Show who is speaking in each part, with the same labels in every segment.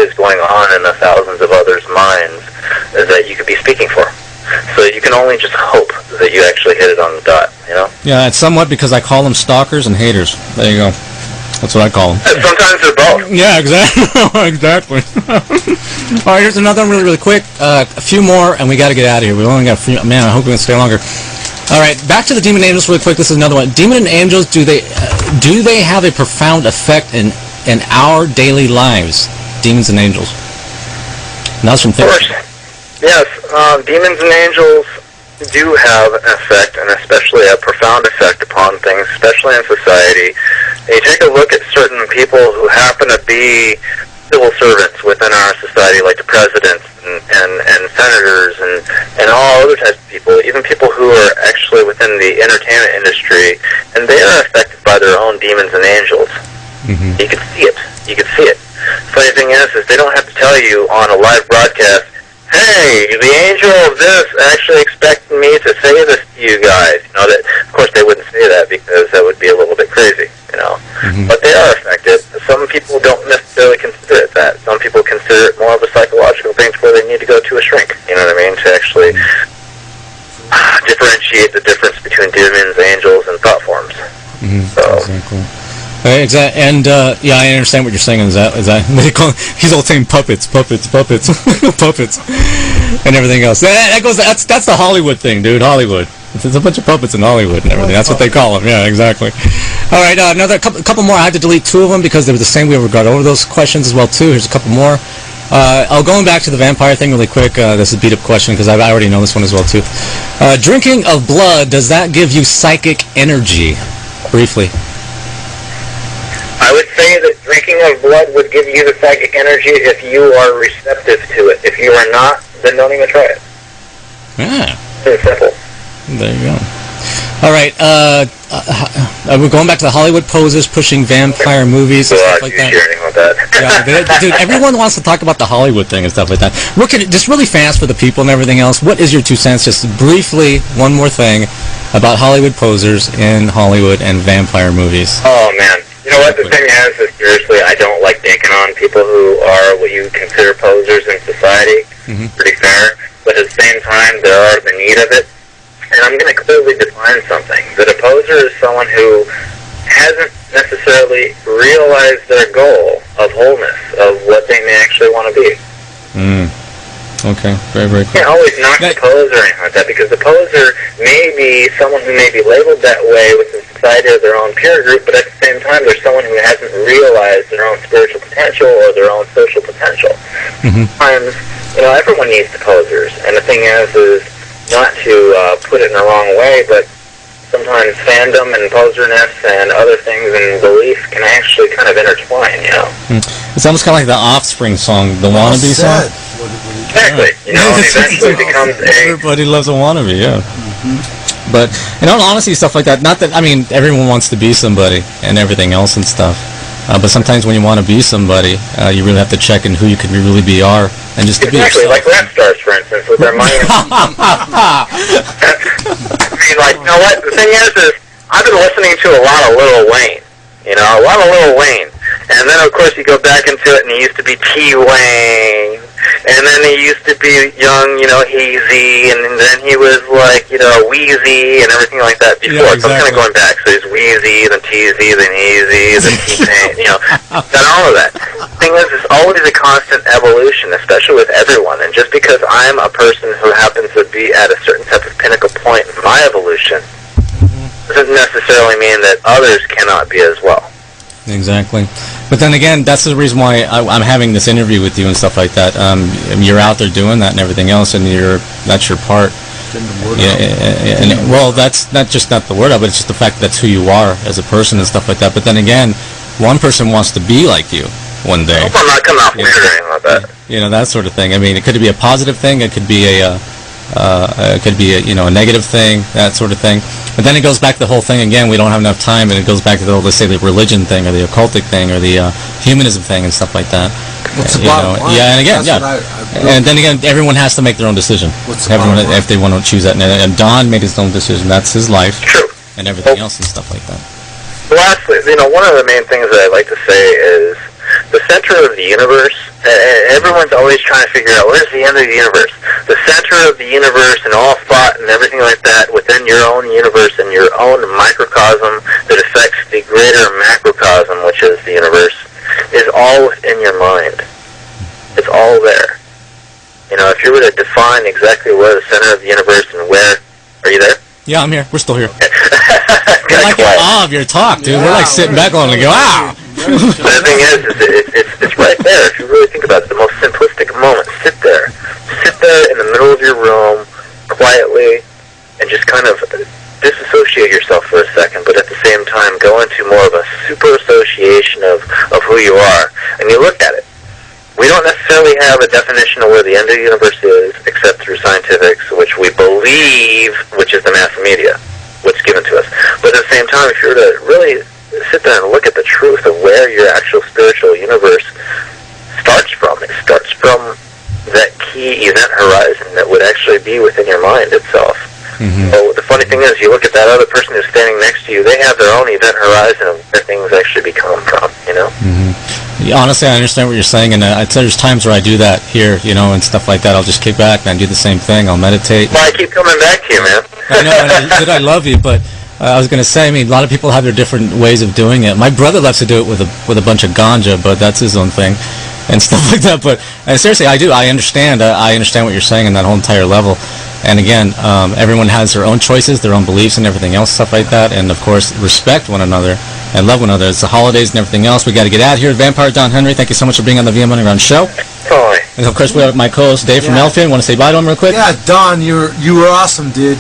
Speaker 1: is going on in the thousands of others' minds that you could be speaking for. So you can only just hope that you actually hit it on the dot, you know?
Speaker 2: Yeah, it's somewhat because I call them stalkers and haters. There you go. That's what I call them.
Speaker 1: And sometimes they're both.
Speaker 2: Yeah, exactly. Exactly. All right, here's another one really quick. A few more, and we got to get out of here. We only got a few. Man, I hope we can stay longer. All right, back to the demon angels really quick. This is another one. Demon and angels, do they have a profound effect in our daily lives? Demons and angels. And that's from therapy.
Speaker 1: Of course. Yes, demons and angels do have an effect, and especially a profound effect upon things, especially in society. And you take a look at certain people who happen to be civil servants within our society, like the presidents and senators and all other types of people, even people who are actually within the entertainment industry, and they are affected by their own demons and angels. Mm-hmm. You can see it. You can see it. Funny thing is they don't have to tell you on a live broadcast, hey, the angel of this actually expected me to say this to you guys. You know, that, of course, they wouldn't say that because that would be a little bit crazy, you know. Mm-hmm. But they are affected. Some people don't necessarily consider it that. Some people consider it more of a psychological thing where they need to go to a shrink, you know what I mean, to actually differentiate the difference between demons, angels, and thought forms. Mm-hmm. So. Exactly.
Speaker 2: Exactly, and yeah, I understand what you're saying. Is that he's all saying puppets, puppets, and everything else. That's the Hollywood thing, dude. Hollywood. It's a bunch of puppets in Hollywood and everything. That's what they call them. Yeah, exactly. All right, another couple more. I had to delete two of them because they were the same. We got over those questions as well too. Here's a couple more. Going back to the vampire thing really quick. This is a beat-up question because I already know this one as well too. Drinking of blood, does that give you psychic energy? Briefly.
Speaker 1: I would say that drinking of blood would give you the psychic energy if you are receptive to it. If you are not, then don't even try it.
Speaker 2: Yeah.
Speaker 1: It's simple.
Speaker 2: There you go. All right. We're going back to the Hollywood posers pushing vampire movies and stuff like that.
Speaker 1: About that.
Speaker 2: Yeah, dude, everyone wants to talk about the Hollywood thing and stuff like that. Just really fast for the people and everything else, what is your 2 cents, just briefly, one more thing, about Hollywood posers in Hollywood and vampire movies?
Speaker 1: Oh, man. You know what, the thing is seriously, I don't like taking on people who are what you consider posers in society. Mm-hmm. Pretty fair. But at the same time, there are the need of it. And I'm going to clearly define something. That a poser is someone who hasn't necessarily realized their goal of wholeness, of what they may actually want to be.
Speaker 2: Okay, very, very cool.
Speaker 1: You can't always knock the poser or anything like that, because the poser may be someone who may be labeled that way within society or their own peer group, but at the same time, there's someone who hasn't realized their own spiritual potential or their own social potential. Mm-hmm. Sometimes, you know, everyone needs the posers, and the thing is not to put it in the wrong way, but sometimes fandom and poserness and other things and beliefs can actually kind of intertwine, you know.
Speaker 2: It's almost kind of like the Offspring song, the Wannabe song.
Speaker 1: Exactly. You know, it eventually becomes
Speaker 2: everybody loves a wannabe, yeah. Mm-hmm. But in all honesty, stuff like that, not that, I mean, everyone wants to be somebody and everything else and stuff. But sometimes when you want to be somebody, you really have to check in who you can really be are, and just to be yourself.
Speaker 1: Like rap stars, for instance, with their money. I mean, like, you know what? The thing is I've been listening to a lot of Lil Wayne. You know, a lot of Lil Wayne. And then, of course, you go back into it, and he used to be T-Wayne. And then he used to be young, you know, Hazy. And then he was, like, you know, Wheezy and everything like that before. Yeah, exactly. So I'm kind of going back. So he's Wheezy, then Teezy, then Hazy, then T-Pain, you know, got all of that. The thing is, it's always a constant evolution, especially with everyone. And just because I'm a person who happens to be at a certain type of pinnacle point in my evolution doesn't necessarily mean that others cannot be as well.
Speaker 2: Exactly. But then again, that's the reason why I'm having this interview with you and stuff like that. You're out there doing that and everything else, and that's your part. Well, that's not the word of it, it's just the fact that that's who you are as a person and stuff like that. But then again, one person wants to be like you one day.
Speaker 1: I hope I'm not coming off weird or anything like that.
Speaker 2: You know, that sort of thing. I mean, it could be a positive thing, it could be a negative thing, that sort of thing. But then it goes back to the whole thing again. We don't have enough time, and it goes back to let's say the religion thing, or the occultic thing, or the humanism thing, and stuff like that.
Speaker 3: What's the bottom line?
Speaker 2: Yeah, and again, and then again, everyone has to make their own decision. Everyone, if they want to choose that. And Don made his own decision. That's his life.
Speaker 1: True.
Speaker 2: And everything else and stuff like that.
Speaker 1: Lastly, you know, one of the main things that I like to say is the center of the universe Everyone's always trying to figure out where's the end of the universe. The center of the universe and all thought and everything like that within your own universe and your own microcosm that affects the greater macrocosm, which is the universe, is all within your mind. It's all there. You know, if you were to define exactly where the center of the universe and where... Are you there?
Speaker 2: Yeah, I'm here. We're still here.
Speaker 1: Okay.
Speaker 2: We're like in awe of your talk, dude. We're like sitting back on and go, wow!
Speaker 1: The thing is it's right there. If you really think about it, the most simplistic moment. Sit there in the middle of your room, quietly, and just kind of disassociate yourself for a second, but at the same time go into more of a super association of who you are. And you look at it. We don't necessarily have a definition of where the end of the universe is, except through scientifics, which we believe, which is the mass media, what's given to us. But at the same time, if you were to really sit there and look at the truth of where your actual spiritual universe starts from, it starts from that key event horizon that would actually be within your mind itself. Mm-hmm. So the funny thing is, you look at that other person who's standing next to you, they have their own event horizon of where things actually become from, you know?
Speaker 2: Mm-hmm. Yeah, honestly, I understand what you're saying, and there's times where I do that here, you know, and stuff like that. I'll just kick back and I do the same thing. I'll meditate.
Speaker 1: Well, I keep coming back to you, man.
Speaker 2: I know, and I love you, but I was going to say, I mean, a lot of people have their different ways of doing it. My brother loves to do it with a bunch of ganja, but that's his own thing and stuff like that. But seriously, I do. I understand. I understand what you're saying on that whole entire level. And again, everyone has their own choices, their own beliefs and everything else, stuff like that. And, of course, respect one another and love one another. It's the holidays and everything else. We got to get out here. Vampire Don Henrie, thank you so much for being on the VM Underground show.
Speaker 1: Bye.
Speaker 2: And, of course, we have my co-host, Dave from Elfian. Want to say bye to him real quick?
Speaker 3: Yeah, Don, you were awesome, dude.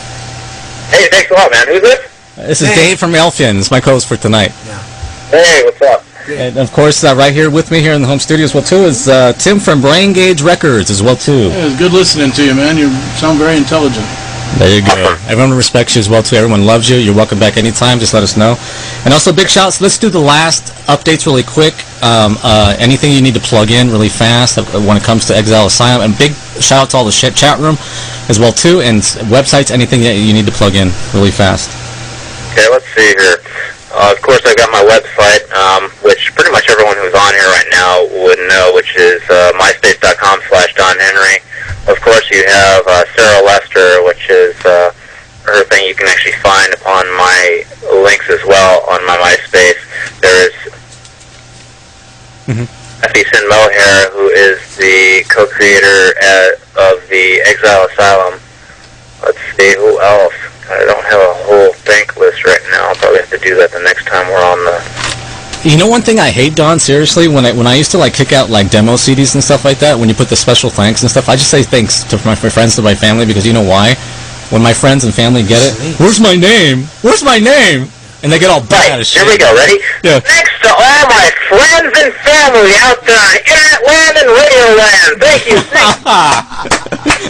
Speaker 1: Hey, thanks a lot, man. Who's this?
Speaker 2: This is Dave from Elfian. This is my co-host for tonight.
Speaker 3: Yeah.
Speaker 1: Hey, what's up?
Speaker 2: And, of course, right here with me here in the home studio as well, too, is Tim from Brain Gauge Records as well, too.
Speaker 4: Yeah, it's good listening to you, man. You sound very intelligent.
Speaker 2: There you go. Everyone respects you as well, too. Everyone loves you. You're welcome back anytime. Just let us know. And also, big shouts. Let's do the last updates really quick. Anything you need to plug in really fast when it comes to Exile Asylum. And big shout out to all the chat room as well, too. And websites, anything that you need to plug in really fast.
Speaker 1: Okay, let's see here. Of course, I've got my website, which pretty much everyone who's on here right now would know, which is myspace.com/Don Henrie. Of course, you have Sarah Lester, which is her thing you can actually find upon my links as well on my MySpace. There's Sin Mohair, who is the co-creator of the Exile Asylum. Let's see, who else? I don't have a whole thank list right now. I'll probably have to do that the next time we're on the...
Speaker 2: You know one thing I hate, Don, seriously? When I used to like kick out like demo CDs and stuff like that, when you put the special thanks and stuff, I just say thanks to my friends, to my family, because you know why? When my friends and family get it, where's my name? Where's my name? And they get all bent out of shit.
Speaker 1: Here we go, ready?
Speaker 2: Yeah.
Speaker 1: Thanks to all my friends and family out there on Internet land and radio land. Thank you.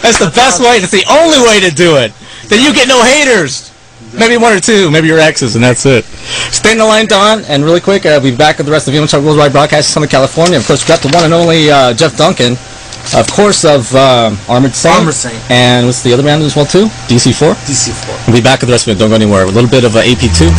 Speaker 2: That's the best way. That's the only way to do it. Then you get no haters. Maybe one or two, maybe your exes, and that's it. Stay in the line, Don, and really quick, we'll be back with the rest of the VII Worldwide Broadcast in Southern California. Of course, we've got the one and only Jeff Duncan, of course, of Armored Saint.
Speaker 3: Armored Saint.
Speaker 2: And what's the other band as well, too? DC4?
Speaker 3: DC4.
Speaker 2: We'll be back with the rest of it. Don't go anywhere. A little bit of AP2.